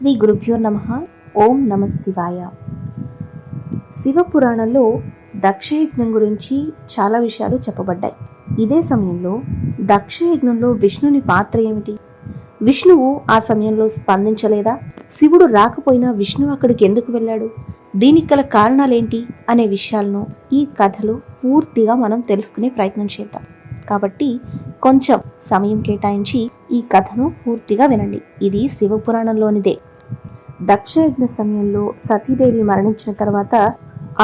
శ్రీ గురుభ్యో నమః. ఓం నమ శివాయ. శివపురాణంలో దక్షయజ్ఞం గురించి చాలా విషయాలు చెప్పబడ్డాయి. ఇదే సమయంలో దక్షయజ్ఞంలో విష్ణుని పాత్ర ఏమిటి? విష్ణువు ఆ సమయంలో స్పందించలేదా? శివుడు రాకపోయినా విష్ణువు అక్కడికి ఎందుకు వెళ్ళాడు? దీనికి గల కారణాలేంటి అనే విషయాలను ఈ కథలో పూర్తిగా మనం తెలుసుకునే ప్రయత్నం చేద్దాం. కాబట్టి కొంచెం సమయం కేటాయించి ఈ కథను పూర్తిగా వినండి. ఇది శివపురాణంలోనిదే. దక్షయజ్ఞ సమయంలో సతీదేవి మరణించిన తర్వాత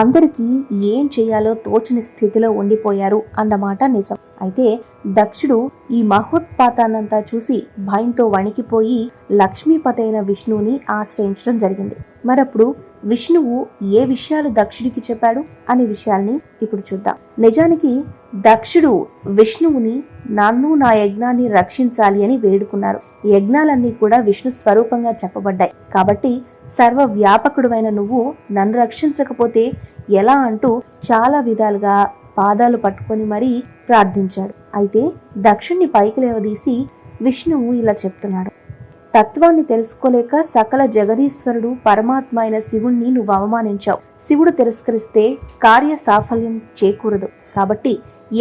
అందరికీ ఏం చేయాలో తోచని స్థితిలో ఉండిపోయారు అన్నమాట నిజం. అయితే దక్షుడు ఈ మహోత్పాతాన్నంతా చూసి భయంతో వణికిపోయి లక్ష్మీపతి అయిన విష్ణువుని ఆశ్రయించడం జరిగింది. మరప్పుడు విష్ణువు ఏ విషయాలు దక్షుడికి చెప్పాడు అనే విషయాల్ని ఇప్పుడు చూద్దాం. నిజానికి దక్షుడు విష్ణువుని నన్ను నా యజ్ఞాన్ని రక్షించాలి అని వేడుకున్నారు. యజ్ఞాలన్నీ కూడా విష్ణు స్వరూపంగా చెప్పబడ్డాయి. కాబట్టి సర్వ వ్యాపకుడువైన నువ్వు నన్ను రక్షించకపోతే ఎలా అంటూ చాలా విధాలుగా పాదాలు పట్టుకొని మరీ ప్రార్థించాడు. అయితే దక్షుణ్ణి పైకి లేవదీసి విష్ణువు ఇలా చెప్తున్నాడు: తత్వాన్ని తెలుసుకోలేక సకల జగదీశ్వరుడు పరమాత్మ అయిన శివుణ్ణి నువ్వు అవమానించావు. శివుడు తిరస్కరిస్తే కార్య సాఫల్యం చేకూరదు. కాబట్టి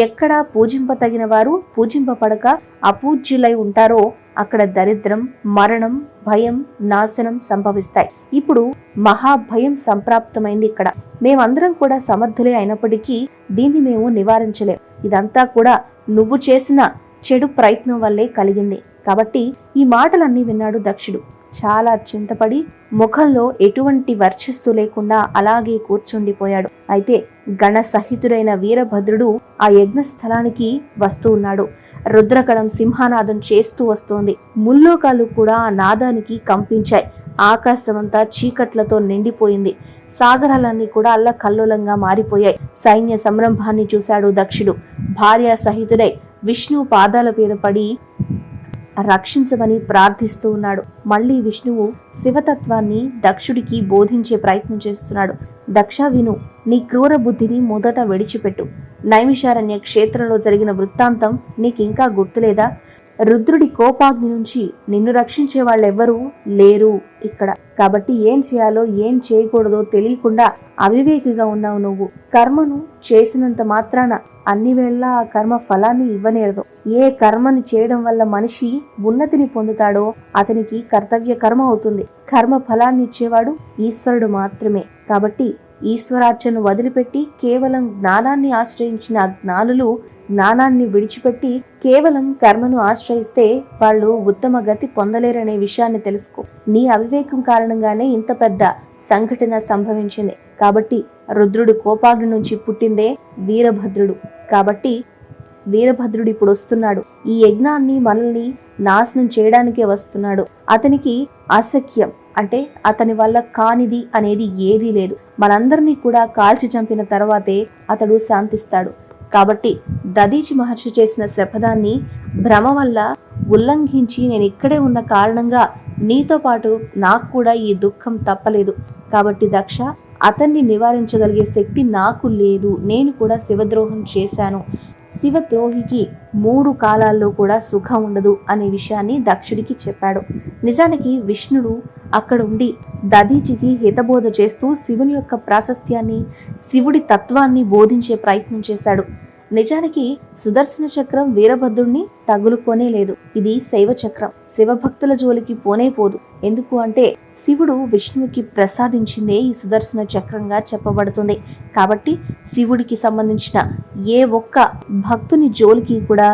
ఎక్కడా పూజింపతగిన వారు పూజింపబడక అపూజ్యులై ఉంటారో అక్కడ దరిద్రం, మరణం, భయం, నాశనం సంభవిస్తాయి. ఇప్పుడు మహాభయం సంప్రాప్తమైంది. ఇక్కడ మేమందరం కూడా సమర్థులే అయినప్పటికీ దీన్ని మేము నివారించలేం. ఇదంతా కూడా నువ్వు చేసిన చెడు ప్రయత్నం వల్లే కలిగింది. కాబట్టి ఈ మాటలన్నీ విన్నాడు దక్షుడు. చాలా చింతపడి ముఖంలో ఎటువంటి వర్చస్సు లేకుండా అలాగే కూర్చుండిపోయాడు. అయితే గణ సహితుడైన వీరభద్రుడు ఆ యజ్ఞ స్థలానికి వస్తూ ఉన్నాడు. రుద్రకణం సింహనాదం చేస్తూ వస్తోంది. ముల్లోకాలు కూడా ఆ నాదానికి కంపించాయి. ఆకాశమంతా చీకట్లతో నిండిపోయింది. సాగరాలన్నీ కూడా అల్లకల్లోలంగా మారిపోయాయి. సైన్య సంరంభాన్ని చూశాడు దక్షుడు. భార్య సహితుడై విష్ణు పాదాల మీద పడి రక్షించమని ప్రార్థిస్తూ ఉన్నాడు. మళ్ళీ విష్ణువు శివతత్వాన్ని దక్షుడికి బోధించే ప్రయత్నం చేస్తున్నాడు. దక్ష, విను. నీ క్రూర బుద్ధిని మొదట విడిచిపెట్టు. నైమిషారణ్య క్షేత్రంలో జరిగిన వృత్తాంతం నీకింకా గుర్తులేదా? రుద్రుడి కోపాగ్ని నుంచి నిన్ను రక్షించే వాళ్ళెవ్వరూ లేరు ఇక్కడ. కాబట్టి ఏం చేయాలో ఏం చేయకూడదో తెలియకుండా అవివేకిగా ఉన్నావు నువ్వు. కర్మను చేసినంత మాత్రాన అన్ని వేళ ఆ కర్మ ఫలాన్ని ఇవ్వనేరదు. ఏ కర్మని చేయడం వల్ల మనిషి ఉన్నతిని పొందుతాడో అతనికి కర్తవ్య కర్మ అవుతుంది. కర్మ ఫలాన్ని ఇచ్చేవాడు ఈశ్వరుడు మాత్రమే. కాబట్టి ఈశ్వరార్చను వదిలిపెట్టి కేవలం జ్ఞానాన్ని ఆశ్రయించిన జ్ఞానులు జ్ఞానాన్ని విడిచిపెట్టి కేవలం కర్మను ఆశ్రయిస్తే వాళ్ళు ఉత్తమ గతి పొందలేరనే విషయాన్ని తెలుసుకో. నీ అవివేకం కారణంగానే ఇంత పెద్ద సంఘటన సంభవించింది. కాబట్టి రుద్రుడు కోపాగ్ని నుంచి పుట్టిందే వీరభద్రుడు. కాబట్టి వీరభద్రుడు ఇప్పుడు వస్తున్నాడు. ఈ యజ్ఞాన్ని మనల్ని నాశనం చేయడానికే వస్తున్నాడు. అతనికి అసఖ్యం అంటే అతని వల్ల కానిది అనేది ఏదీ లేదు. మనందరినీ కూడా కాల్చి చంపిన తర్వాతే అతడు శాంతిస్తాడు. కాబట్టి దదీచి మహర్షి చేసిన శపథాన్ని భ్రమ వల్ల ఉల్లంఘించి నేను ఇక్కడే ఉన్న కారణంగా నీతో పాటు నాకు కూడా ఈ దుఃఖం తప్పలేదు. కాబట్టి దక్ష, అతన్ని నివారించగలిగే శక్తి నాకు లేదు. నేను కూడా శివద్రోహం చేశాను. శివద్రోహికి 3 కాలాల్లో కూడా సుఖం ఉండదు అనే విషయాన్ని దక్షుడికి చెప్పాడు. నిజానికి విష్ణుడు అక్కడ ఉండి దదీచికి హితబోధ చేస్తూ శివుని యొక్క ప్రాశస్త్యాన్ని, శివుడి తత్వాన్ని బోధించే ప్రయత్నం చేశాడు. నిజానికి సుదర్శన చక్రం వీరభద్రుణ్ణి తగులుకోనే లేదు. ఇది శైవ చక్రం. శివభక్తుల జోలికి పోనే పోదు. ఎందుకు అంటే శివుడు విష్ణువుకి ప్రసాదించిందే ఈ సుదర్శన చక్రంగా చెప్పబడుతుంది. కాబట్టి శివుడికి సంబంధించిన ఏ ఒక్క భక్తుని జోలికి కూడా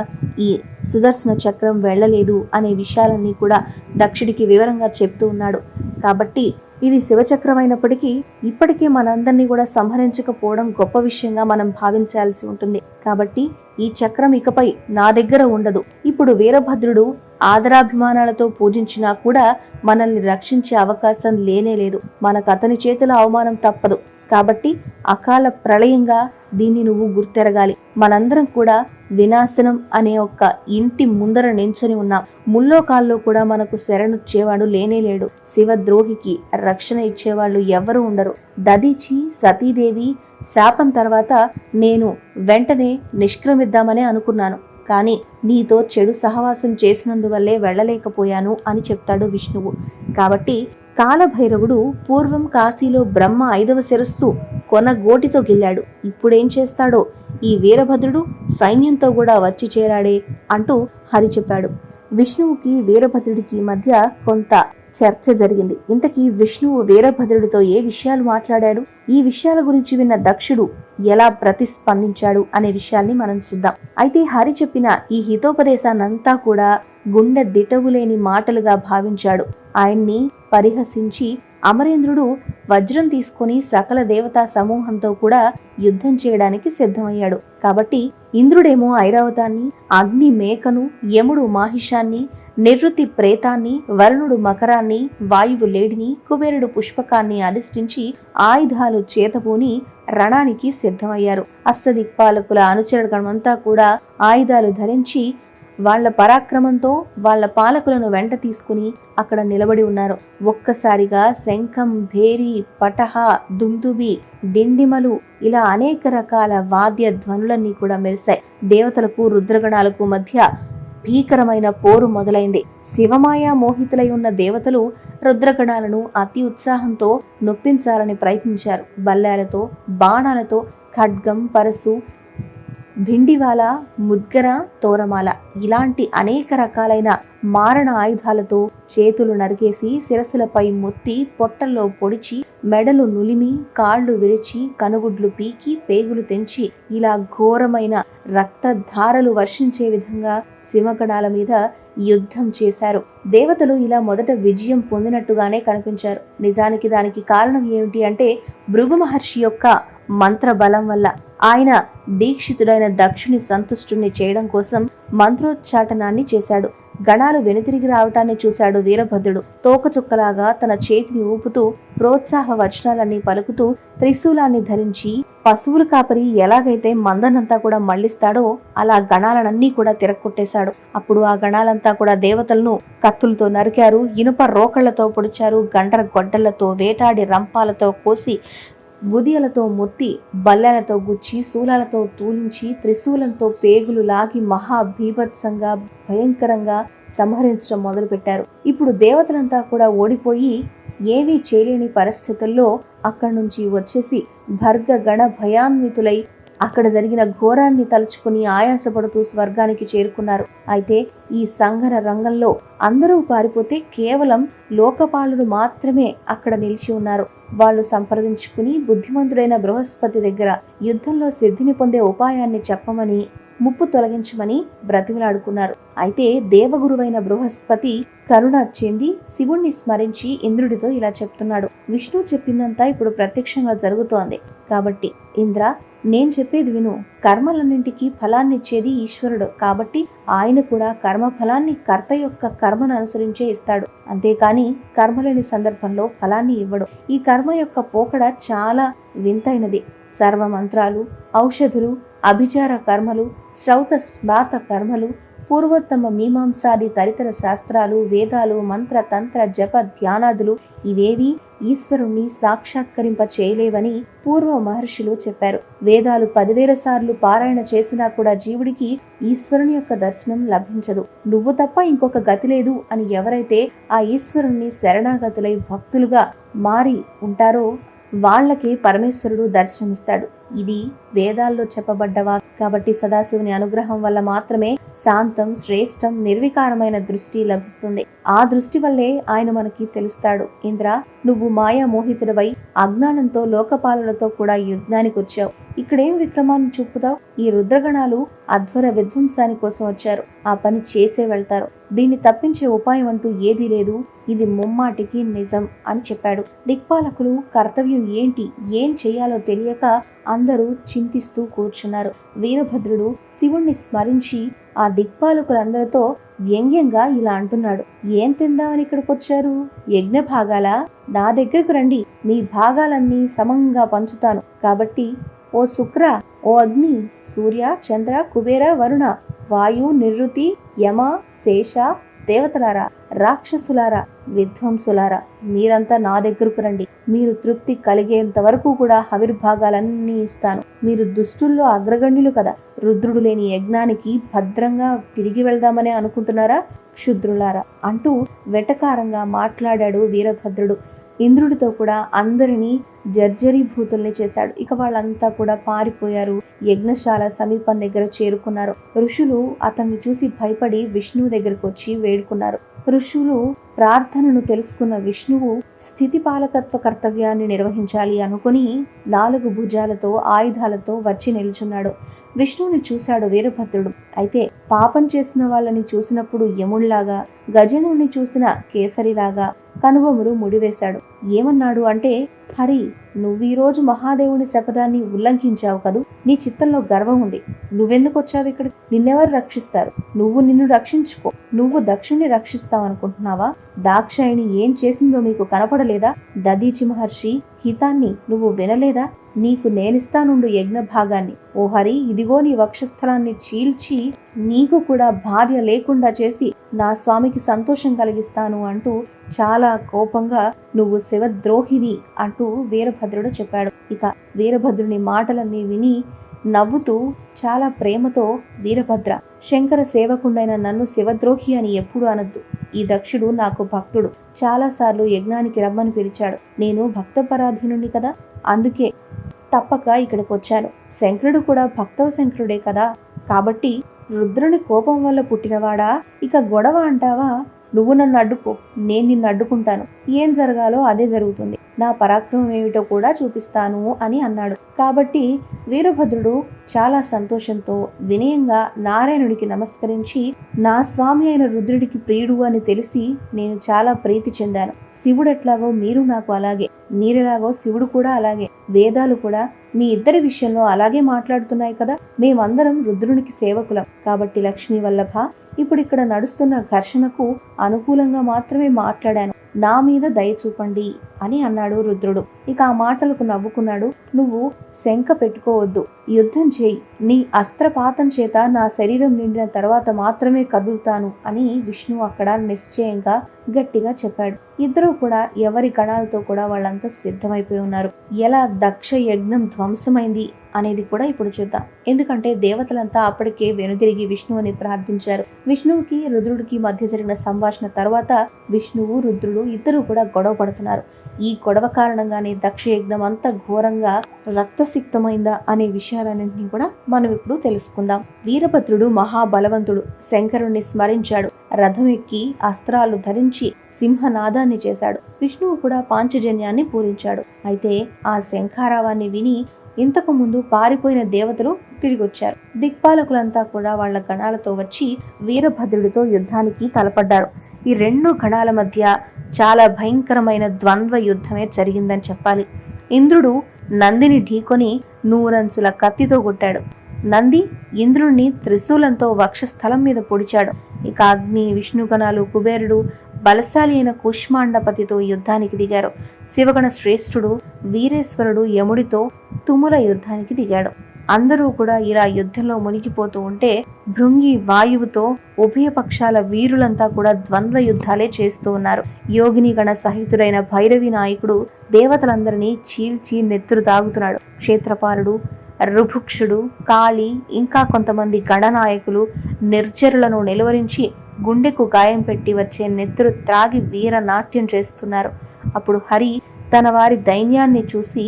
ఈ సుదర్శన చక్రం వెళ్ళలేదు అనే విషయాలన్నీ కూడా దక్షుడికి వివరంగా చెప్తూ ఉన్నాడు. కాబట్టి ఇది శివచక్రం అయినప్పటికీ ఇప్పటికే మనందరినీ కూడా సంహరించకపోవడం గొప్ప విషయంగా మనం భావించాల్సి ఉంటుంది. కాబట్టి ఈ చక్రం ఇకపై నా దగ్గర ఉండదు. ఇప్పుడు వీరభద్రుడు ఆదరాభిమానాలతో పూజించినా కూడా మనల్ని రక్షించే అవకాశం లేనే లేదు. మనకు అతని చేతిలో అవమానం తప్పదు. కాబట్టి అకాల ప్రళయంగా దీన్ని నువ్వు గుర్తెరగాలి. మనందరం కూడా వినాశనం అనే ఒక ఇంటి ముందర నించుని ఉన్నాం. ముల్లోకాల్లో కూడా మనకు శరణొచ్చేవాడు లేనేలేడు. శివద్రోహికి రక్షణ ఇచ్చేవాళ్ళు ఎవరు ఉండరు. దదీచి సతీదేవి శాపం తర్వాత నేను వెంటనే నిష్క్రమిద్దామనే అనుకున్నాను. కానీ నీతో చెడు సహవాసం చేసినందువల్లే వెళ్ళలేకపోయాను అని చెప్తాడు విష్ణువు. కాబట్టి కాలభైరవుడు పూర్వం కాశీలో బ్రహ్మ 5వ శిరస్సు కొనగోటితో గిల్లాడు. ఇప్పుడేం చేస్తాడో ఈ వీరభద్రుడు, సైన్యంతో కూడా వచ్చి చేరాడే అంటూ హరి చెప్పాడు. విష్ణువుకి వీరభద్రుడికి మధ్య కొంత చర్చ జరిగింది. ఇంతకీ విష్ణువు వీరభద్రుడితో ఏ విషయాలు మాట్లాడాడు, ఈ విషయాల గురించి విన్న దక్షుడు ఎలా ప్రతిస్పందించాడు అనే విషయాల్ని మనం చూద్దాం. అయితే హరి చెప్పిన ఈ హితోపదేశాన్నంతా కూడా గుండె దిటవులేని మాటలుగా భావించాడు. ఆయన్ని పరిహసించి అమరేంద్రుడు వజ్రం తీసుకుని సకల దేవతా సమూహంతో కూడా యుద్ధం చేయడానికి సిద్ధమయ్యాడు. కాబట్టి ఇంద్రుడేమో ఐరావతాన్ని, అగ్ని మేకను, యముడు మాహిషాన్ని, నివృత్తి ప్రేతాన్ని, వరుణుడు మకరాన్ని, వాయువు లేడిని, కుబేరుడు పుష్పకాన్ని అధిష్ఠించి ఆయుధాలు చేతపూని రణానికి సిద్ధమయ్యారు. అష్టదిక్పాలకుల అనుచరగణమంతా కూడా ఆయుధాలు ధరించి వాళ్ల పరాక్రమంతో వాళ్ల పాలకులను వెంట తీసుకుని అక్కడ నిలబడి ఉన్నారు. ఒక్కసారిగా శంఖం, భేరి, పటహ, దుందుబి, డిండిమలు ఇలా అనేక రకాల వాద్య ధ్వనులన్నీ కూడా మెరిశాయి. దేవతలకు రుద్రగణాలకు మధ్య భీకరమైన పోరు మొదలైంది. శివమాయా మోహితులై ఉన్న దేవతలు రుద్రగణాలను అతి ఉత్సాహంతో నొప్పించాలని ప్రయత్నించారు. బల్లాలతో, బాణాలతో, ఖడ్గం, పరసు, భిండివాల, ముద్గర, తోరమాల ఇలాంటి అనేక రకాలైన మారణ ఆయుధాలతో చేతులు నరికేసి శిరస్సులపై మొత్తి పొట్టల్లో పొడిచి మెడలు నులిమి కాళ్ళు విరిచి కనుగుడ్లు పీకి పేగులు తెంచి ఇలా ఘోరమైన రక్తధారలు వర్షించే విధంగా శివగణాల మీద యుద్ధం చేశారు. దేవతలు ఇలా మొదట విజయం పొందినట్టుగానే కనిపించారు. నిజానికి దానికి కారణం ఏమిటి అంటే భృగు మహర్షి యొక్క మంత్ర బలం వల్ల. ఆయన దీక్షితుడైన దక్షుని సంతుష్టుని చేయడం కోసం మంత్రోచ్చాటనాన్ని చేశాడు. గణాలు వెనుతిరిగి రావటాన్ని చూశాడు వీరభద్రుడు. తోకచుక్కలాగా తన చేతిని ఊపుతూ ప్రోత్సాహ వచనాలన్నీ పలుకుతూ త్రిశూలాన్ని ధరించి పశువుల కాపరి ఎలాగైతే మందనంతా కూడా మళ్లిస్తాడో అలా గణాలనన్నీ కూడా తిరగొట్టేశాడు. అప్పుడు ఆ గణాలంతా కూడా దేవతలను కత్తులతో నరికారు, ఇనుప రోకళ్లతో పొడిచారు, గండ్ర గొడ్డలతో వేటాడి రంపాలతో కోసి గుదియలతో మొత్తి బల్లెలతో గుచ్చి శూలాలతో తూలించి త్రిశూలంతో పేగులు లాగి మహా భీభత్సంగా భయంకరంగా సంహరించడం మొదలుపెట్టారు. ఇప్పుడు దేవతలంతా కూడా ఓడిపోయి ఏమీ చేయలేని పరిస్థితుల్లో అక్కడి నుంచి వచ్చేసి భర్గ గణ భయాన్వితులై అక్కడ జరిగిన ఘోరాన్ని తలుచుకుని ఆయాసపడుతూ స్వర్గానికి చేరుకున్నారు. అయితే ఈ సంఘర రంగంలో అందరూ పారిపోతే కేవలం లోకపాలుడు మాత్రమే అక్కడ నిలిచి ఉన్నారు. వాళ్ళు సంప్రదించుకుని బుద్ధిమంతుడైన బృహస్పతి దగ్గర యుద్ధంలో సిద్ధిని పొందే ఉపాయాన్ని చెప్పమని, ముప్పు తొలగించమని బ్రతిమలాడుకున్నారు. అయితే దేవగురువైన బృహస్పతి కరుణ చెంది శివుణ్ణి స్మరించి ఇంద్రుడితో ఇలా చెప్తున్నాడు. విష్ణు చెప్పిందంతా ఇప్పుడు ప్రత్యక్షంగా జరుగుతోంది. కాబట్టి ఇంద్ర, నేను చెప్పేది విను. కర్మలన్నింటికీ ఫలాన్నిచ్చేది ఈశ్వరుడు. కాబట్టి ఆయన కూడా కర్మ ఫలాన్ని కర్త యొక్క కర్మను అనుసరించే ఇస్తాడు. అంతేకాని కర్మలేని సందర్భంలో ఫలాన్ని ఇవ్వడు. ఈ కర్మ యొక్క పోకడ చాలా వింతైనది. సర్వమంత్రాలు, ఔషధులు, అభిచార కర్మలు, శ్రౌత స్మాత కర్మలు, పూర్వోత్తమ మీమాంసాది తదితర శాస్త్రాలు, వేదాలు, మంత్ర తంత్ర జప ధ్యానాదులు ఇవేవి ఈశ్వరుణ్ణి సాక్షాత్కరింప చేయలేవని పూర్వ మహర్షులు చెప్పారు. వేదాలు 10,000 సార్లు పారాయణ చేసినా కూడా జీవుడికి ఈశ్వరుని యొక్క దర్శనం లభించదు. నువ్వు తప్ప ఇంకొక గతి లేదు అని ఎవరైతే ఆ ఈశ్వరుణ్ణి శరణాగతులై భక్తులుగా మారి ఉంటారో వాళ్లకి పరమేశ్వరుడు దర్శనమిస్తాడు. ఇది వేదాల్లో చెప్పబడ్డవా. కాబట్టి సదాశివుని అనుగ్రహం వల్ల మాత్రమే శాంతం, శ్రేష్టం, నిర్వికారమైన దృష్టి లభిస్తుంది. ఆ దృష్టి వల్లే ఆయన మనకి తెలుస్తాడు. ఇంద్ర, నువ్వు మాయా మోహితుడవై అజ్ఞానంతో లోకపాలనతో కూడా యుద్ధానికి వచ్చావు. ఇక్కడేం విక్రమాన్ని చూపుతావు? ఈ రుద్రగణాలు అధ్వర విధ్వంసాని కోసం వచ్చారు. ఆ పని చేసే వెళ్తారు. దీన్ని తప్పించే ఉపాయం అంటూ ఏదీ లేదు. ఇది ముమ్మాటికి నిజం అని చెప్పాడు. దిక్పాలకులు కర్తవ్యం ఏంటి, ఏం చెయ్యాలో తెలియక అందరూ చింతిస్తూ కూర్చున్నారు. వీరభద్రుడు శివుణ్ణి స్మరించి ఆ దిక్పాలకులందరితో వ్యంగ్యంగా ఇలా అంటున్నాడు. ఏం తిందామని ఇక్కడికొచ్చారు? యజ్ఞ భాగాలా? నా దగ్గరకు రండి, మీ భాగాలన్నీ సమంగా పంచుతాను. కాబట్టి ఓ శుక్ర, ఓ అగ్ని, సూర్య, చంద్ర, కుబేర, వరుణ, వాయు, నివృత్తి, యమ, శేష, దేవతలారా, రాక్షసులారా, విధ్వంసులారా, మీరంతా నా దగ్గరకు రండి. మీరు తృప్తి కలిగేంత వరకు కూడా హవిర్భాగాలన్నీ ఇస్తాను. మీరు దుష్టుల్లో అగ్రగణ్యులు కదా. రుద్రుడు లేని యజ్ఞానికి భద్రంగా తిరిగి వెళ్దామనే అనుకుంటున్నారా? క్షుద్రులారా అంటూ వెటకారంగా మాట్లాడాడు వీరభద్రుడు. ఇంద్రుడితో కూడా అందరినీ జర్జరీభూతుల్ని చేశాడు. ఇక వాళ్ళంతా కూడా పారిపోయారు. యజ్ఞశాల సమీపం దగ్గర చేరుకున్నారు. ఋషులు అతన్ని చూసి భయపడి విష్ణువు దగ్గరకు వచ్చి వేడుకున్నారు. ఋషులు ప్రార్థనను తెలుసుకున్న విష్ణువు స్థితిపాలకత్వ కర్తవ్యాన్ని నిర్వహించాలి అనుకుని 4 భుజాలతో ఆయుధాలతో వచ్చి నిల్చున్నాడు. విష్ణువుని చూశాడు వీరభద్రుడు. అయితే పాపం చేసిన వాళ్ళని చూసినప్పుడు యముళ్లాగా, గజేంద్రుని చూసిన కేసరిలాగా కనుబొమలు ముడివేశాడు. ఏమన్నాడు అంటే, హరి, నువ్వీరోజు మహాదేవుని శపథాన్ని ఉల్లంఘించావు కదూ. నీ చిత్తంలో గర్వం ఉంది. నువ్వెందుకు వచ్చావు ఇక్కడ? నిన్నెవరు రక్షిస్తారు? నువ్వు నిన్ను రక్షించుకో. నువ్వు దక్షుణ్ణి రక్షిస్తావనుకుంటున్నావా? దాక్షాయిని ఏం చేసిందో మీకు కనపడలేదా? దదీచి మహర్షి హితాన్ని నువ్వు వినలేదా? నీకు నేనిస్తానుండు యజ్ఞ భాగాన్ని. ఓ హరి, ఇదిగో నీ వక్షస్థలాన్ని చీల్చి నీకు కూడా భార్య లేకుండా చేసి నా స్వామికి సంతోషం కలిగిస్తాను అంటూ చాలా కోపంగా నువ్వు శివద్రోహివి అంటూ వీరభద్రుడు చెప్పాడు. ఇక వీరభద్రుని మాటలన్నీ విని నవ్వుతూ చాలా ప్రేమతో, వీరభద్ర, శంకర సేవకుండైన నన్ను శివద్రోహి అని ఎప్పుడు అనద్దు. ఈ దక్షుడు నాకు భక్తుడు. చాలాసార్లు యజ్ఞానికి రమ్మని పిలిచాడు. నేను భక్తపరాధీనుని కదా, అందుకే తప్పక ఇక్కడికి వచ్చాను. శంకరుడు కూడా భక్తవ శంకరుడే కదా. కాబట్టి రుద్రుని కోపం వల్ల పుట్టినవాడా? ఇక గొడవ అంటావా? నువ్వు నన్ను అడ్డుకో, నేను నిన్ను అడ్డుకుంటాను. ఏం జరగాలో అదే జరుగుతుంది. నా పరాక్రమం ఏమిటో కూడా చూపిస్తాను అని అన్నాడు. కాబట్టి వీరభద్రుడు చాలా సంతోషంతో వినయంగా నారాయణుడికి నమస్కరించి, నా స్వామి అయిన రుద్రుడికి ప్రియుడు అని తెలిసి నేను చాలా ప్రీతి చెందాను. శివుడు ఎట్లాగో మీరు నాకు అలాగే, మీరెలాగో శివుడు కూడా అలాగే. వేదాలు కూడా మీ ఇద్దరి విషయంలో అలాగే మాట్లాడుతున్నాయి కదా. మేమందరం రుద్రునికి సేవకులం. కాబట్టి లక్ష్మీ వల్లభ, ఇప్పుడు ఇక్కడ నడుస్తున్న ఘర్షణకు అనుకూలంగా మాత్రమే మాట్లాడాను. నా మీద దయ చూపండి అని అన్నాడు రుద్రుడు. ఇక ఆ మాటలకు నవ్వుకున్నాడు. నువ్వు శంక పెట్టుకోవద్దు, యుద్ధం చేయి. నీ అస్త్రపాతం చేత నా శరీరం నిండిన తర్వాత మాత్రమే కదులుతాను అని విష్ణువు అక్కడ నిశ్చయంగా గట్టిగా చెప్పాడు. ఇద్దరూ కూడా ఎవరి గణాలతో కూడా వాళ్ళంతా సిద్ధమైపోయి ఉన్నారు. ఎలా దక్ష యజ్ఞం ధ్వంసమైంది అనేది కూడా ఇప్పుడు చూద్దాం. ఎందుకంటే దేవతలంతా అప్పటికే వెనుదిరిగి విష్ణువుని ప్రార్థించారు. విష్ణువుకి రుద్రుడికి మధ్య జరిగిన సంభాషణ తర్వాత విష్ణువు రుద్రుడు ఇద్దరు కూడా గొడవ పడుతున్నారు. ఈ గొడవ కారణంగానే దక్ష యజ్ఞం అంతా ఘోరంగా రక్తసిక్తమైందా అనే విషయాలన్నింటినీ కూడా మనం ఇప్పుడు తెలుసుకుందాం. వీరభద్రుడు మహాబలవంతుడు. శంకరుణ్ణి స్మరించాడు. రథం ఎక్కి అస్త్రాలు ధరించి సింహనాదాన్ని చేశాడు. విష్ణువు కూడా పాంచజన్యాన్ని పూరించాడు. అయితే ఆ శంఖారావాన్ని విని ఇంతకు ముందు పారిపోయిన దేవతలు తిరిగొచ్చారు. దిక్పాలకులంతా కూడా వాళ్ళ గణాలతో వచ్చి వీరభద్రుడితో యుద్ధానికి తలపడ్డారు. ఈ 2 గణాల మధ్య చాలా భయంకరమైన ద్వంద్వ యుద్ధమే జరిగిందని చెప్పాలి. ఇంద్రుడు నందిని ఢీకొని 100 అంచుల కత్తితో కొట్టాడు. నంది ఇంద్రుణ్ణి త్రిశూలంతో వక్షస్థలం మీద పొడిచాడు. ఇక అగ్ని, విష్ణుగణాలు, కుబేరుడు, బలశాలి అయిన కుష్మాండపతితో యుద్ధానికి దిగారు. శివగణ శ్రేష్ఠుడు వీరేశ్వరుడు యముడితో తుముల యుద్ధానికి దిగాడు. అందరూ కూడా ఇలా యుద్ధంలో మునిగిపోతూ ఉంటే భృంగి వాయువుతో ఉభయ పక్షాల వీరులంతా కూడా ద్వంద్వ యుద్ధాలే చేస్తూ ఉన్నారు. యోగిని గణ సహితుడైన భైరవి నాయకుడు దేవతలందరినీ చీల్చి నెత్తురు తాగుతున్నాడు. క్షేత్రపాలుడు, రుభుక్షుడు, కాళి, ఇంకా కొంతమంది గణనాయకులు నిర్జరులను నిలువరించి గుండెకు గాయం పెట్టి వచ్చే నెత్తురు త్రాగి వీర నాట్యం చేస్తున్నారు. అప్పుడు హరి తన వారి దైన్యాన్ని చూసి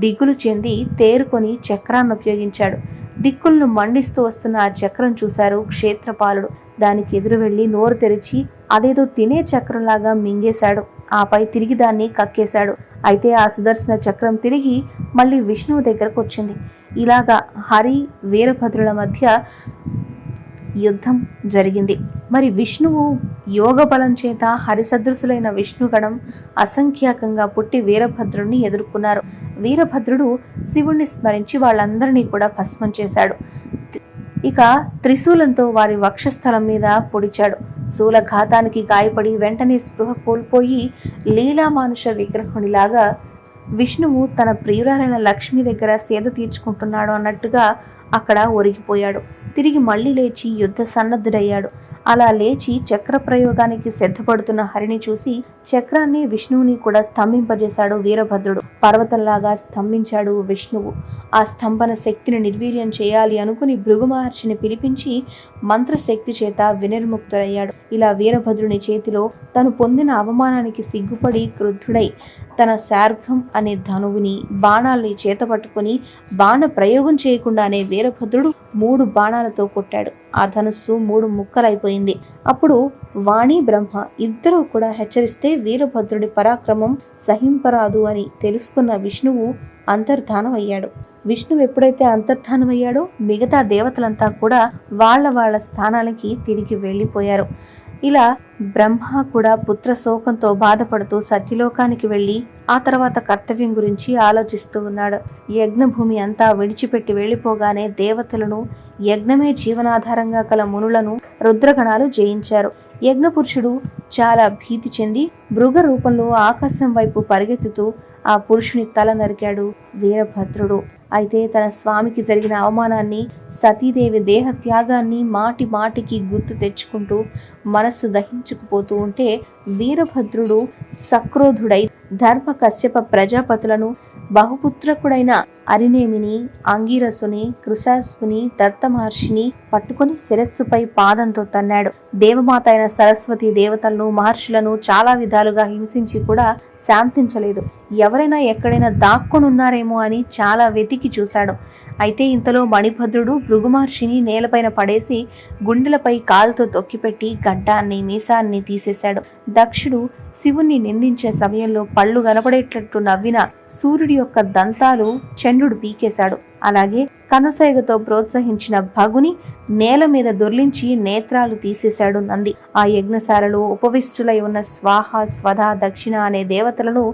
దిగులు చెంది తేరుకొని చక్రాన్ని ఉపయోగించాడు. దిక్కులను మండిస్తూ వస్తున్న ఆ చక్రం చూశారు క్షేత్రపాలుడు. దానికి ఎదురు వెళ్లి నోరు తెరిచి అదేదో తినే చక్రంలాగా మింగేశాడు. ఆపై తిరిగి దాన్ని కక్కేశాడు. అయితే ఆ సుదర్శన చక్రం తిరిగి మళ్ళీ విష్ణువు దగ్గరకు వచ్చింది. ఇలాగా హరి వీరభద్రుల మధ్య యుద్ధం జరిగింది. మరి విష్ణువు యోగ బలం చేత హరిసదృశులైన విష్ణుగణం అసంఖ్యాకంగా పుట్టి వీరభద్రుడిని ఎదుర్కొన్నారు. వీరభద్రుడు శివుణ్ణి స్మరించి వాళ్ళందరినీ కూడా భస్మం చేశాడు. ఇక త్రిశూలంతో వారి వక్షస్థలం మీద పొడిచాడు. శూలఘాతానికి గాయపడి వెంటనే స్పృహ కోల్పోయి లీలామానుష విగ్రహునిలాగా విష్ణువు తన ప్రియురాలైన లక్ష్మి దగ్గర సేద తీర్చుకుంటున్నాడు అన్నట్టుగా అక్కడ ఒరిగిపోయాడు. తిరిగి మళ్లీ లేచి యుద్ధ సన్నద్ధుడయ్యాడు. అలా లేచి చక్ర ప్రయోగానికి సిద్ధపడుతున్న హరిని చూసి చక్రాన్ని విష్ణువుని కూడా స్తంభింపజేశాడు వీరభద్రుడు. పర్వతంలాగా స్తంభించాడు విష్ణువు. ఆ స్తంభన శక్తిని నిర్వీర్యం చేయాలి అనుకుని భృగు మహర్షిని పిలిపించి మంత్రశక్తి చేత వినిర్ముక్తుడయ్యాడు. ఇలా వీరభద్రుని చేతిలో తను పొందిన అవమానానికి సిగ్గుపడి క్రుద్ధుడై తన శార్ఘం అనే ధనువుని బాణాల్ని చేతపట్టుకుని బాణ ప్రయోగం చేయకుండానే వీరభద్రుడు 3 బాణాలతో కొట్టాడు. ఆ ధనుస్సు 3 ముక్కలైపోయింది. అప్పుడు వాణి బ్రహ్మ ఇద్దరూ కూడా హెచ్చరిస్తే వీరభద్రుడి పరాక్రమం సహింపరాదు అని తెలుసుకున్న విష్ణువు అంతర్ధానం అయ్యాడు. విష్ణువు ఎప్పుడైతే అంతర్ధానం అయ్యాడో మిగతా దేవతలంతా కూడా వాళ్ళ స్థానాలకి తిరిగి వెళ్ళిపోయారు. ఇలా బ్రహ్మ కూడా పుత్ర శోకంతో బాధపడుతూ సత్యలోకానికి వెళ్ళి ఆ తర్వాత కర్తవ్యం గురించి ఆలోచిస్తూ ఉన్నాడు. యజ్ఞభూమి అంతా విడిచిపెట్టి వెళ్ళిపోగానే దేవతలను, యజ్ఞమే జీవనాధారంగా కల మునులను రుద్రగణాలు జయించారు. యజ్ఞపురుషుడు చాలా భీతి చెంది మృగ రూపంలో ఆకాశం వైపు పరిగెత్తుతూ ఆ పురుషుని తల నరికాడు వీరభద్రుడు. అయితే తన స్వామికి జరిగిన అవమానాన్ని, సతీదేవి దేహ త్యాగాన్ని మాటి మాటికి గుర్తు తెచ్చుకుంటూ మనస్సు దహించుకుపోతూ ఉంటే వీరభద్రుడు సక్రోధుడై ధర్మ కశ్యప ప్రజాపతులను, బహుపుత్రకుడైన అరినేమిని, అంగీరసుని, కృశాసుని, దత్త మహర్షిని పట్టుకుని శిరస్సుపై పాదంతో తన్నాడు. దేవమాత అయిన సరస్వతి దేవతలను, మహర్షులను చాలా విధాలుగా హింసించి కూడా శాంతించలేదు. ఎవరైనా ఎక్కడైనా దాక్కునున్నారేమో అని చాలా వెతికి చూశాడు. అయితే ఇంతలో మణిభద్రుడు భృగు మహర్షిని నేలపైన పడేసి గుండెలపై కాలుతో తొక్కిపెట్టి గడ్డాన్ని, మీసాన్ని తీసేశాడు. దక్షుడు శివుణ్ణి నిందించే సమయంలో పళ్ళు కనపడేటట్టు నవ్విన సూర్యుడి యొక్క దంతాలు చంద్రుడు పీకేశాడు. అలాగే కనుసైగతో ప్రోత్సహించిన భగుని నేల మీద దొర్లించి నేత్రాలు తీసేశాడు నంది. ఆ యజ్ఞశాలలో ఉపవిష్టులై ఉన్న స్వాహ, స్వధ, దక్షిణ అనే దేవతలను,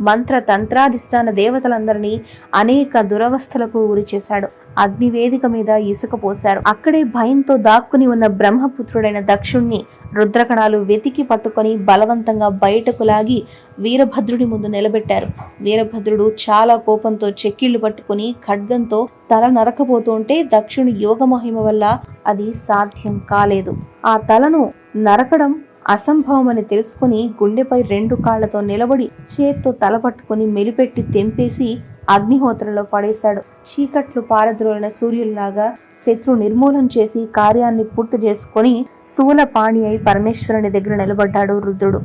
మంత్ర తంత్రాధిష్టాన దేవతలందరినీ అనేక దురవస్థలకు గురి చేశాడు. అగ్నివేదిక మీద ఇసుక పోశారు. అక్కడే భయంతో దాక్కుని ఉన్న బ్రహ్మపుత్రుడైన దక్షుణ్ణి రుద్రకణాలు వెతికి పట్టుకొని బలవంతంగా బయటకు లాగి వీరభద్రుడి ముందు నిలబెట్టారు. వీరభద్రుడు చాలా కోపంతో చెక్కిళ్లు పట్టుకుని ఖడ్గంతో తల నరకబోతుంటే దక్షుని యోగమహిమ వల్ల అది సాధ్యం కాలేదు. ఆ తలను నరకడం అసంభవమని తెలుసుకుని గుండెపై 2 కాళ్లతో నిలబడి చేత్తో తల పట్టుకుని మెలిపెట్టి తెంపేసి అగ్నిహోత్రలో పడేశాడు. చీకట్లు పారద్రోలిన సూర్యుల్లాగా శత్రు నిర్మూలన చేసి కార్యాన్ని పూర్తి చేసుకుని శూలపాణి అయి పరమేశ్వరుని దగ్గర నిలబడ్డాడు రుద్రుడు.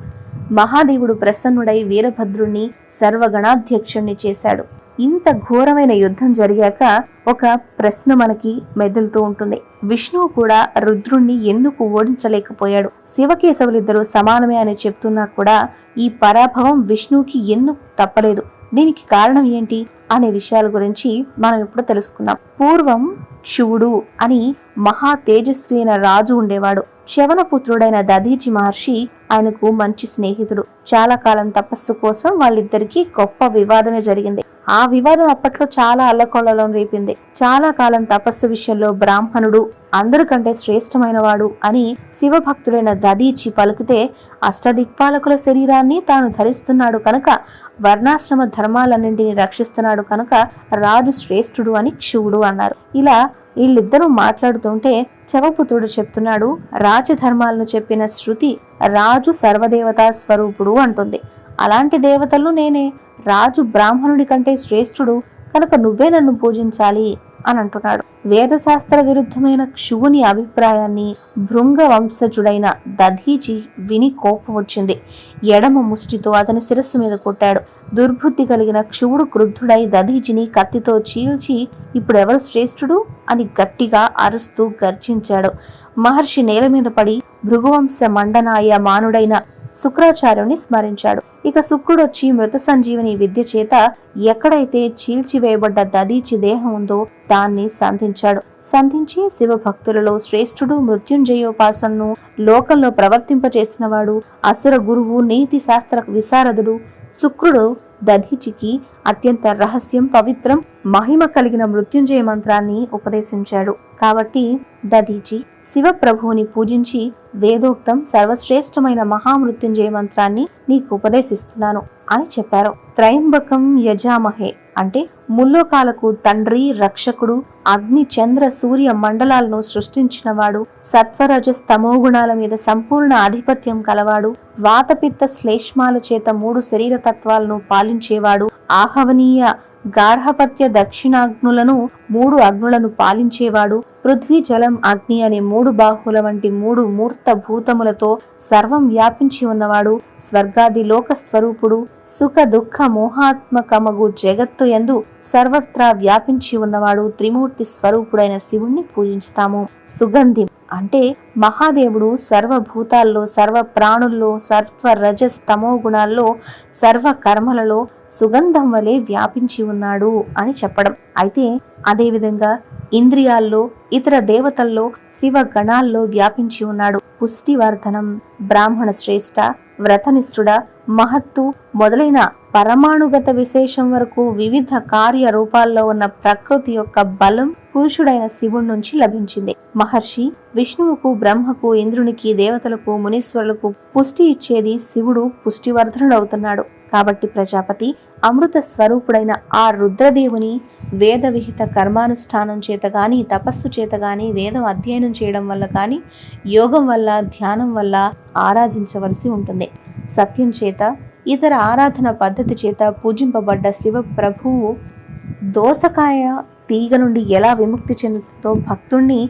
మహాదేవుడు ప్రసన్నుడై వీరభద్రుణ్ణి సర్వగణాధ్యక్షుణ్ణి చేశాడు. ఇంత ఘోరమైన యుద్ధం జరిగాక ఒక ప్రశ్న మనకి మెదులుతూ ఉంటుంది. విష్ణువు కూడా రుద్రుణ్ణి ఎందుకు ఓడించలేకపోయాడు? శివకేశవులిద్దరూ సమానమే అని చెప్తున్నా కూడా ఈ పరాభవం విష్ణువుకి ఎందుకు తప్పలేదు? దీనికి కారణం ఏంటి అనే విషయాల గురించి మనం ఇప్పుడు తెలుసుకుందాం. పూర్వం శివుడు అని మహా తేజస్వి అయిన రాజు ఉండేవాడు. చ్యవనపుత్రుడైన దధీచి మహర్షి ఆయనకు మంచి స్నేహితుడు. చాలా కాలం తపస్సు కోసం వాళ్ళిద్దరికీ గొప్ప వివాదమే జరిగింది. ఆ వివాదం అప్పట్లో చాలా అల్లకొల్లలో రేపింది. చాలా కాలం తపస్సు విషయంలో బ్రాహ్మణుడు అందరికంటే శ్రేష్టమైన వాడు అని శివభక్తుడైన దధీచి పలుకుతే, అష్టదిక్పాలకుల శరీరాన్ని తాను ధరిస్తున్నాడు కనుక, వర్ణాశ్రమ ధర్మాలన్నింటినీ రక్షిస్తున్నాడు కనుక రాజు శ్రేష్ఠుడు అని శివుడు అన్నారు. ఇలా వీళ్ళిద్దరూ మాట్లాడుతుంటే చవపుత్రుడు చెప్తున్నాడు, రాజధర్మాలను చెప్పిన శృతి రాజు సర్వదేవతా స్వరూపుడు అంటుంది. అలాంటి దేవతలు నేనే. రాజు బ్రాహ్మణుడి కంటే శ్రేష్ఠుడు కనుక నువ్వే నన్ను పూజించాలి అని అంటున్నాడు. వేదశాస్త్ర విరుద్ధమైన శివుని అభిప్రాయాన్ని భృంగ వంశజుడైన దధీచి విని కోపం వచ్చింది. ఎడమ ముష్టితో అతని శిరస్సు మీద కొట్టాడు. దుర్బుద్ధి కలిగిన శివుడు క్రుద్ధుడై దధీచిని కత్తితో చీల్చి ఇప్పుడెవరు శ్రేష్ఠుడు అని గట్టిగా అరుస్తూ గర్జించాడు. మహర్షి నేల మీద పడి భృగువంశ మండనాయ మానుడైన శుక్రాచార్యుని స్మరించాడు. ఇక శుక్రుడొచ్చి మృత సంజీవని విద్య చేత ఎక్కడైతే చీల్చివేయబడ్డ దధీచి దేహం ఉందో దాన్ని సంధించి శివభక్తులలో శ్రేష్ఠుడు, మృత్యుంజయోపాసనను లోకంలో ప్రవర్తింపచేసినవాడు, అసుర గురువు, నీతి శాస్త్ర విశారదుడు శుక్రుడు దధీచికి అత్యంత రహస్యం, పవిత్రం, మహిమ కలిగిన మృత్యుంజయ మంత్రాన్ని ఉపదేశించాడు. కాబట్టి దధీచి శివప్రభువుని పూజించి వేదోక్తం సర్వశ్రేష్టమైన మహామృత్యుంజయ మంత్రాన్ని నీకు ఉపదేశిస్తున్నాను అని చెప్పారు. త్రయంబకం యజామహే అంటే ముల్లోకాలకు తండ్రి, రక్షకుడు, అగ్ని, చంద్ర, సూర్య మండలాలను సృష్టించినవాడు, సత్వరజస్ తమోగుణాల మీద సంపూర్ణ ఆధిపత్యం కలవాడు, వాతపిత్త శ్లేష్మాల చేత 3 శరీర తత్వాలను పాలించేవాడు, ఆహవనీయ గార్హపత్య దక్షిణాగ్నులను 3 అగ్నులను పాలించేవాడు, పృథ్వీ జలం అగ్ని అనే 3 బాహుల వంటి 3 మూర్త భూతములతో సర్వం వ్యాపించి ఉన్నవాడు, స్వర్గాది లోక స్వరూపుడు, సుఖ దుఃఖ మోహాత్మకమగు జగత్తు యందు సర్వత్రా వ్యాపించి ఉన్నవాడు, త్రిమూర్తి స్వరూపుడైన శివుణ్ణి పూజిస్తాము. సుగంధి అంటే మహాదేవుడు సర్వభూతాల్లో, సర్వ ప్రాణుల్లో, సర్వ రజస్ తమో గుణాల్లో, సర్వ కర్మలలో సుగంధం వలె వ్యాపించి ఉన్నాడు అని చెప్పడం. అయితే అదేవిధంగా ఇంద్రియాల్లో, ఇతర దేవతల్లో, శివ గణాల్లో వ్యాపించి ఉన్నాడు. పుష్టివర్ధనం, బ్రాహ్మణ శ్రేష్ఠ, వ్రతనిష్ఠుడ, మహత్తు మొదలైన పరమాణుగత విశేషం వరకు వివిధ కార్య రూపాల్లో ఉన్న ప్రకృతి యొక్క బలం పురుషుడైన శివుడి నుంచి లభించింది. మహర్షి విష్ణువుకు, బ్రహ్మకు, ఇంద్రునికి, దేవతలకు, మునీశ్వరులకు పుష్టి ఇచ్చేది శివుడు పుష్టివర్ధనుడవుతున్నాడు. కాబట్టి ప్రజాపతి అమృత స్వరూపుడైన ఆ రుద్రదేవుని వేద విహిత కర్మానుష్ఠానం చేత గాని, తపస్సు చేత గాని, వేదం అధ్యయనం చేయడం వల్ల కానీ, యోగం వల్ల, ధ్యానం వల్ల ఆరాధించవలసి ఉంటుంది. సత్యం చేత, ఇతర ఆరాధన పద్ధతి చేత పూజింపబడ్డ శివ ప్రభువు దోసకాయ తీగ నుండి ఎలా విముక్తి చెందుతుందో భక్తుణ్ణి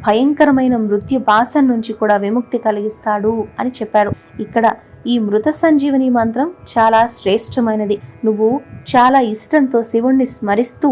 భయంకరమైన మృత్యు బాసం నుంచి కూడా విముక్తి కలిగిస్తాడు అని చెప్పారు. ఇక్కడ ఈ మృత సంజీవని మంత్రం చాలా శ్రేష్టమైనది. నువ్వు చాలా ఇష్టంతో శివుణ్ణి స్మరిస్తూ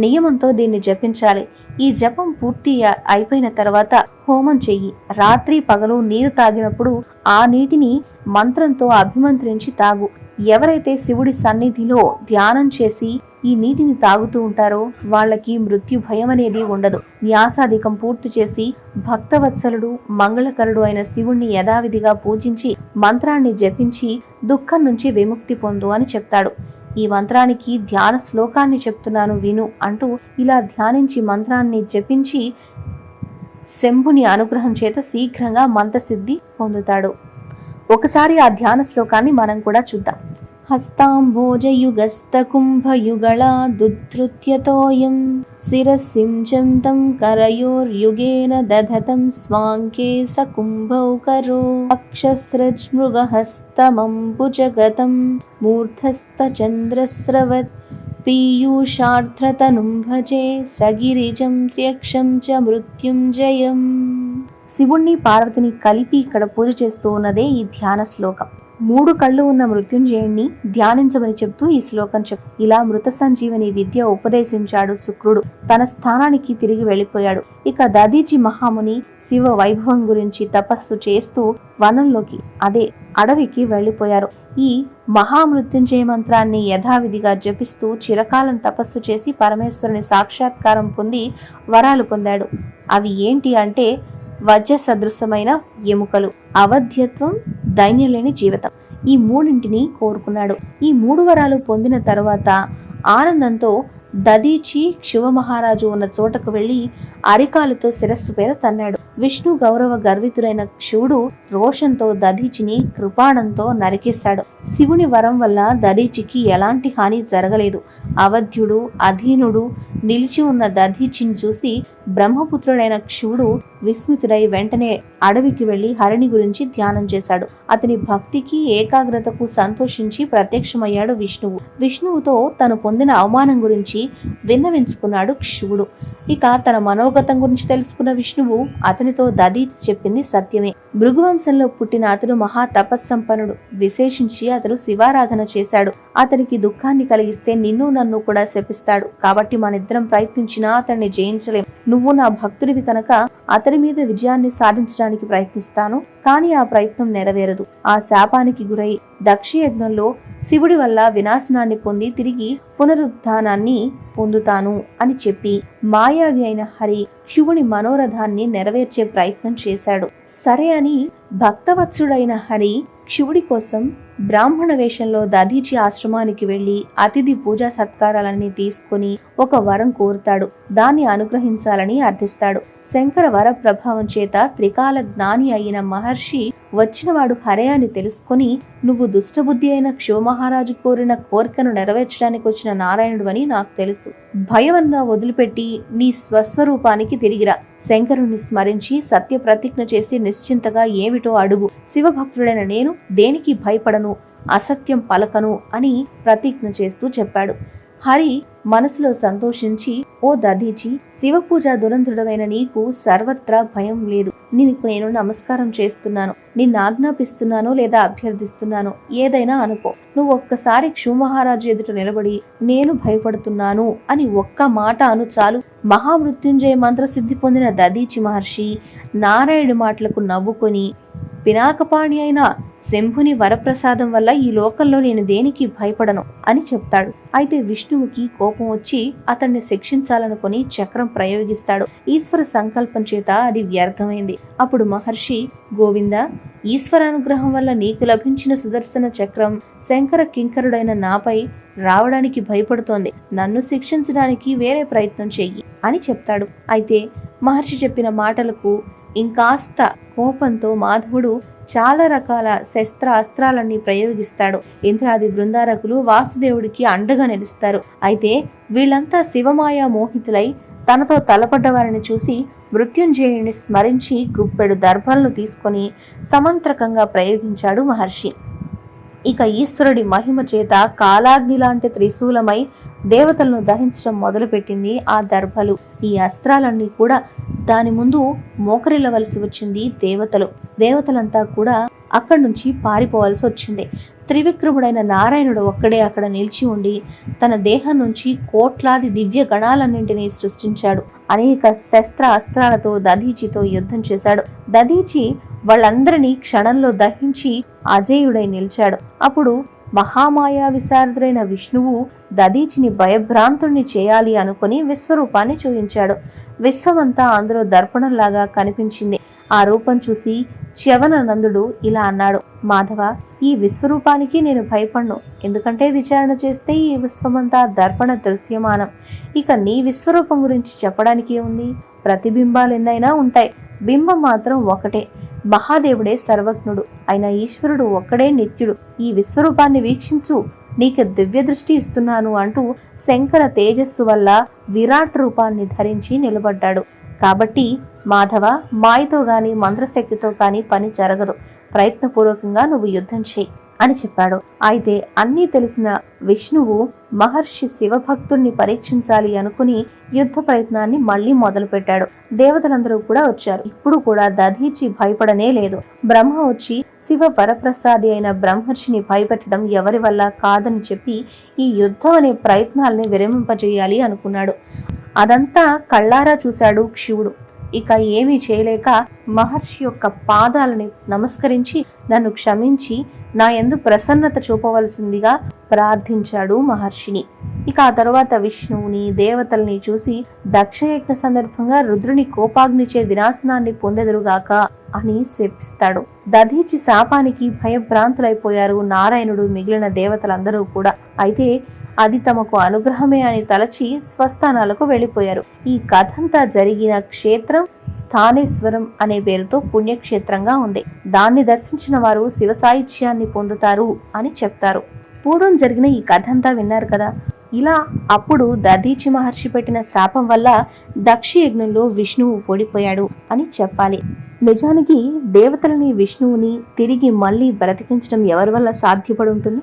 నియమంతో దీన్ని జపించాలి. ఈ జపం పూర్తి అయిపోయిన తర్వాత హోమం చెయ్యి. రాత్రి పగలు నీరు తాగినప్పుడు ఆ నీటిని మంత్రంతో అభిమంత్రించి తాగు. ఎవరైతే శివుడి సన్నిధిలో ధ్యానం చేసి ఈ నీటిని తాగుతూ ఉంటారో వాళ్ళకి మృత్యు భయం అనేది ఉండదు. న్యాసాధికం పూర్తి చేసి భక్తవత్సలుడు, మంగళకరుడు అయిన శివుణ్ణి యథావిధిగా పూజించి మంత్రాన్ని జపించి దుఃఖం నుంచి విముక్తి పొందు అని చెప్తాడు. ఈ మంత్రానికి ధ్యాన శ్లోకాన్ని చెప్తున్నాను విను అంటూ ఇలా ధ్యానించి మంత్రాన్ని జపించి శంభుని అనుగ్రహం చేత శీఘ్రంగా మంత్రసిద్ధి పొందుతాడు. ఒకసారి ఆ ధ్యాన శ్లోకాన్ని మనం కూడా చూద్దాం. హస్తాంబోజయుగస్తకుంభయుగళా దుద్ధృత్యతోయం శిరసించంతం కరయోర్యుగేన దధతం స్వాంకే సకుంభౌకరో అక్షస్రజ్మృగహస్తమంబుజగతం మూర్ధస్థచంద్రస్రవత్ పీయూషార్ధ్రతనుం భజే సగిరిజం త్ర్యక్షం చ మృత్యుంజయం. శివుణ్ణి, పార్వతిని కలిపి ఇక్కడ పూజ చేస్తూ ఉన్నదే ఈ ధ్యాన శ్లోకం. 3 కళ్ళు ఉన్న మృత్యుంజయుణ్ణి ధ్యానించమని చెప్తూ ఈ శ్లోకం ఇలా మృత సంజీవని విద్య ఉపదేశించాడు శుక్రుడు. తన స్థానానికి తిరిగి వెళ్లిపోయాడు. ఇక దధీచి మహాముని శివ వైభవం గురించి తపస్సు చేస్తూ వనంలోకి, అదే అడవికి వెళ్లిపోయారు. ఈ మహామృత్యుంజయ మంత్రాన్ని యథావిధిగా జపిస్తూ చిరకాలం తపస్సు చేసి పరమేశ్వరుని సాక్షాత్కారం పొంది వరాలు పొందాడు. అవి ఏంటి అంటే వజ్ర సదృశమైన ఎముకలు, అవధ్యత్వం, దైన్యలేని జీవితం. ఈ 3ంటిని కోరుకున్నాడు. ఈ 3 వరాలు పొందిన తరువాత ఆనందంతో దధీచి శివమహారాజు ఉన్న చోటకు వెళ్లి అరికాలతో శిరస్సు మీద తన్నాడు. విష్ణు గౌరవ గర్వితుడైన శివుడు రోషంతో దధీచిని కృపాణంతో నరికేశాడు. శివుని వరం వల్ల దధీచికి ఎలాంటి హాని జరగలేదు. అవధ్యుడు, అధీనుడు నిలిచి ఉన్న దధీచిని చూసి బ్రహ్మపుత్రుడైన శివుడు విస్మితుడై వెంటనే అడవికి వెళ్లి హరిణి గురించి ధ్యానం చేశాడు. అతని భక్తికి, ఏకాగ్రతకు సంతోషించి ప్రత్యక్షమయ్యాడు విష్ణువు. విష్ణువుతో తను పొందిన అవమానం గురించి విన్నవించుకున్నాడు శివుడు. ఇక తన మనోగతం గురించి తెలుసుకున్న విష్ణువు అతనితో దధీచి చెప్పింది సత్యమే. భృగువంశంలో పుట్టిన అతడు మహా తపస్సంపన్నుడు. విశేషించి అతడు శివారాధన చేశాడు. అతనికి దుఃఖాన్ని కలిగిస్తే నిన్ను నన్ను కూడా శపిస్తాడు. కాబట్టి మనిద్దరం ప్రయత్నించినా అతన్ని జయించలేం. నువ్వు నా భక్తుడివి కనుక అతడి మీద విజయాన్ని సాధించడానికి ప్రయత్నిస్తాను, కానీ ఆ ప్రయత్నం నెరవేరదు. ఆ శాపానికి గురై దక్షయజ్ఞంలో శివుడి వల్ల వినాశనాన్ని పొంది తిరిగి పునరుద్ధానాన్ని పొందుతాను అని చెప్పి మాయావి అయిన హరి శివుని మనోరథాన్ని నెరవేర్చే ప్రయత్నం చేశాడు. సరే అని భక్తవత్సుడైన హరి శివుడి కోసం బ్రాహ్మణ వేషంలో దధీచి ఆశ్రమానికి వెళ్లి అతిథి పూజా సత్కారాలన్నీ తీసుకుని ఒక వరం కోరుతాడు. దాన్ని అనుగ్రహించాలని అర్థిస్తాడు. శంకర వర ప్రభావం చేత త్రికాల జ్ఞాని అయిన మహర్షి వచ్చినవాడు హరే అని తెలుసుకుని, నువ్వు దుష్టబుద్ధి అయిన క్షోమహారాజు కోరిన కోరికను నెరవేర్చడానికి వచ్చిన నారాయణుడు అని నాకు తెలుసు. భయమన్నా వదిలిపెట్టి నీ స్వస్వరూపానికి తిరిగిరా. శంకరుణ్ణి స్మరించి సత్య ప్రతిజ్ఞ చేసి నిశ్చింతగా ఏమిటో అడుగు. శివభక్తుడైన నేను దేనికి భయపడను, అసత్యం పలకను అని ప్రతిజ్ఞ చేస్తూ చెప్పాడు. హరి మనసులో సంతోషించి, ఓ దధీచి, శివపూజ దురంధుడమైన నీకు సర్వత్రా భయం లేదు. నీకు నేను నమస్కారం చేస్తున్నాను. నిన్ను ఆజ్ఞాపిస్తున్నాను లేదా అభ్యర్థిస్తున్నాను, ఏదైనా అనుకో. నువ్వు ఒక్కసారి క్షుమహారాజు ఎదుట నిలబడి నేను భయపడుతున్నాను అని ఒక్క మాట అను చాలు. మహామృత్యుంజయ మంత్రసిద్ధి పొందిన దధీచి మహర్షి నారాయణుడి మాటలకు నవ్వుకొని, పినాకపాణి అయిన శంభుని వరప్రసాదం వల్ల ఈ లోకంలో నేను దేనికి భయపడను అని చెప్తాడు. అయితే విష్ణువుకి కోపం వచ్చి అతన్ని శిక్షించాలనుకుని చక్రం ప్రయోగిస్తాడు. ఈశ్వర సంకల్పం చేత అది వ్యర్థమైంది. అప్పుడు మహర్షి, గోవింద, ఈశ్వరానుగ్రహం వల్ల నీకు లభించిన సుదర్శన చక్రం శంకర కింకరుడైన నాపై రావడానికి భయపడుతోంది. నన్ను శిక్షించడానికి వేరే ప్రయత్నం చెయ్యి అని చెప్తాడు. అయితే మహర్షి చెప్పిన మాటలకు ఇంకాస్త కోపంతో మాధవుడు చాలా రకాల శస్త్ర అస్త్రాలన్నీ ప్రయోగిస్తాడు. ఇంద్రాది బృందారకులు వాసుదేవుడికి అండగా నిలుస్తారు. అయితే వీళ్ళంతా శివమాయా మోహితులై తనతో తలపడ్డవారిని చూసి మృత్యుంజయుడిని స్మరించి గుప్పెడు దర్భలను తీసుకొని సమంత్రకంగా ప్రయోగించాడు మహర్షి. ఇక ఈశ్వరుడి మహిమ చేత కాలాగ్ని లాంటి త్రిశూలమై దేవతలను దహించడం మొదలుపెట్టింది ఆ దర్భలు. ఈ అస్త్రాలన్నీ కూడా దాని ముందు మోకరిల్లవలసి వచ్చింది దేవతలంతా కూడా అక్కడి నుంచి పారిపోవలసి వచ్చింది. త్రివిక్రముడైన నారాయణుడు ఒక్కడే అక్కడ నిలిచి ఉండి తన దేహం నుంచి కోట్లాది దివ్య గణాలన్నింటినీ సృష్టించాడు. అనేక శస్త్ర అస్త్రాలతో దధీచితో యుద్ధం చేశాడు. దధీచి వాళ్ళందరినీ క్షణంలో దహించి అజేయుడై నిలిచాడు. అప్పుడు మహామాయా విశారదుడైన విష్ణువు దధీచిని భయభ్రాంతుణ్ణి చేయాలి అనుకుని విశ్వరూపాన్ని చూపించాడు. విశ్వమంతా అందులో దర్పణంలాగా కనిపించింది. ఆ రూపం చూసి చ్యవననందుడు ఇలా అన్నాడు, మాధవ, ఈ విశ్వరూపానికి నేను భయపడ్ను. ఎందుకంటే విచారణ చేస్తే ఈ విశ్వమంతా దర్పణ దృశ్యమానం. ఇక నీ విశ్వరూపం గురించి చెప్పడానికి ఉంది? ప్రతిబింబాలు ఎన్నైనా ఉంటాయి, బింబం మాత్రం ఒకటే. మహాదేవుడే సర్వజ్ఞుడు అయిన ఈశ్వరుడు ఒక్కడే నిత్యుడు. ఈ విశ్వరూపాన్ని వీక్షించు, నీకు దివ్య దృష్టి ఇస్తున్నాను అంటూ శంకర తేజస్సు వల్ల విరాట్ రూపాన్ని ధరించి నిలబడ్డాడు. కాబట్టి మాధవ, మాయతో గాని మంత్రశక్తితో కాని పని జరగదు. ప్రయత్నపూర్వకంగా నువ్వు యుద్ధం చేయి అని చెప్పాడు. అయితే అన్నీ తెలిసిన విష్ణువు మహర్షి శివభక్తుణ్ణి పరీక్షించాలి అనుకుని యుద్ధ ప్రయత్నాన్ని మళ్లీ మొదలు పెట్టాడు. దేవతలందరూ కూడా వచ్చారు. ఇప్పుడు కూడా దధీచి భయపడనే లేదు. బ్రహ్మ వచ్చి శివ వరప్రసాది అయిన బ్రహ్మర్షిని భయపెట్టడం ఎవరి వల్ల కాదని చెప్పి ఈ యుద్ధం అనే ప్రయత్నాల్ని విరమింపజేయాలి అనుకున్నాడు. అదంతా కళ్ళారా చూశాడు శివుడు. ఇక ఏమీ చేయలేక మహర్షి యొక్క పాదాలని నమస్కరించి నన్ను క్షమించి నా యందు ప్రసన్నత చూపవలసిందిగా ప్రార్థించాడు మహర్షిని. ఇక ఆ తరువాత విష్ణువుని దేవతల్ని చూసి దక్షయజ్ఞ సందర్భంగా రుద్రుని కోపాగ్నిచే వినాశనాన్ని పొందెదురుగాక అని శపిస్తాడు. దధీచి శాపానికి భయభ్రాంతులైపోయారు నారాయణుడు, మిగిలిన దేవతలందరూ కూడా. అయితే అది తమకు అనుగ్రహమే అని తలచి స్వస్థానాలకు వెళ్లిపోయారు. ఈ కథంతా జరిగిన క్షేత్రం స్థానేశ్వరం అనే పేరుతో పుణ్యక్షేత్రంగా ఉంది. దాన్ని దర్శించిన వారు శివ సాయుధ్యాన్ని పొందుతారు అని చెప్తారు. పూర్వం జరిగిన ఈ కథంతా విన్నారు కదా. ఇలా అప్పుడు దధీచి మహర్షి పెట్టిన శాపం వల్ల దక్షయజ్ఞంలో విష్ణువు ఓడిపోయాడు అని చెప్పాలి. నిజానికి దేవతలని విష్ణువుని తిరిగి మళ్ళీ బ్రతికించడం ఎవరి వల్ల సాధ్యపడి ఉంటుంది?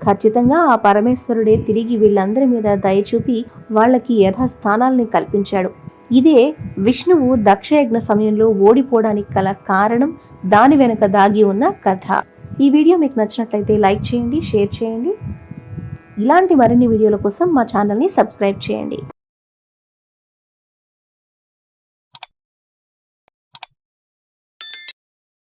ఖచ్చితంగా ఆ పరమేశ్వరుడే తిరిగి వీళ్ళందరి మీద దయచూపి వాళ్ళకి యథాస్థానాల్ని కల్పించాడు. ఇదే విష్ణువు దక్షయజ్ఞ సమయంలో ఓడిపోవడానికి గల కారణం, దాని వెనుక దాగి ఉన్న కథ. ఈ వీడియో మీకు నచ్చినట్లయితే లైక్ చేయండి, షేర్ చేయండి. ఇలాంటి మరిన్ని వీడియోల కోసం మా ఛానల్ని సబ్స్క్రైబ్ చేయండి.